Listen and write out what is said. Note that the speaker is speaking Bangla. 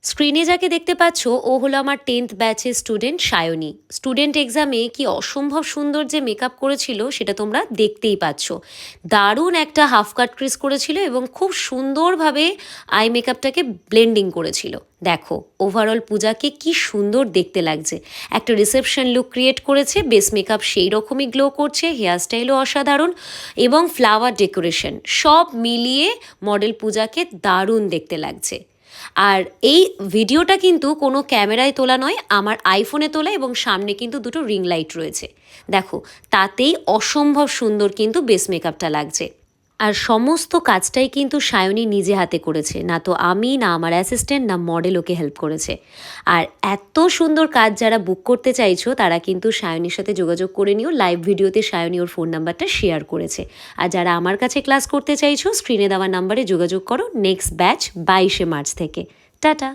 স্ক্রিনে যাকে দেখতে পাচ্ছ ও হলো আমার 10th ব্যাচের স্টুডেন্ট সায়নী। স্টুডেন্ট এক্সামে কি অসম্ভব সুন্দর যে মেকআপ করেছিল সেটা তোমরা দেখতেই পাচ্ছ। দারুণ একটা হাফ কাট ক্রিজ করেছিল এবং খুব সুন্দরভাবে আই মেকআপটাকে ব্লেন্ডিং করেছিল। দেখো ওভারঅল পূজাকে কি সুন্দর দেখতে লাগছে। একটা রিসেপশন লুক ক্রিয়েট করেছে, বেস মেকআপ সেই রকমই গ্লো করছে, হেয়ারস্টাইলও অসাধারণ এবং ফ্লাওয়ার ডেকোরেশন সব মিলিয়ে মডেল পূজাকে দারুণ দেখতে লাগছে। আর এই ভিডিওটা কিন্তু কোনো ক্যামেরায় তোলা নয়, আমার আইফোনে তোলা এবং সামনে কিন্তু দুটো রিং লাইট রয়েছে। দেখো তাতেই অসম্ভব সুন্দর কিন্তু বেস মেকআপটা লাগছে। আর সমস্ত কাজটাই কিন্তু সায়নী নিজে হাতে করেছে, না তো আমি, না আমার অ্যাসিস্ট্যান্ট, না মডেল ওকে হেল্প করেছে। আর এত সুন্দর কাজ যারা বুক করতে চাইছো তারা কিন্তু সায়নীর সাথে যোগাযোগ করে নিও। লাইভ ভিডিওতে সায়নী ওর ফোন নাম্বারটা শেয়ার করেছে। আর যারা আমার কাছে ক্লাস করতে চাইছো স্ক্রিনে দেওয়া নাম্বারে যোগাযোগ করো। নেক্সট ব্যাচ 22শে মার্চ থেকে। টাটা।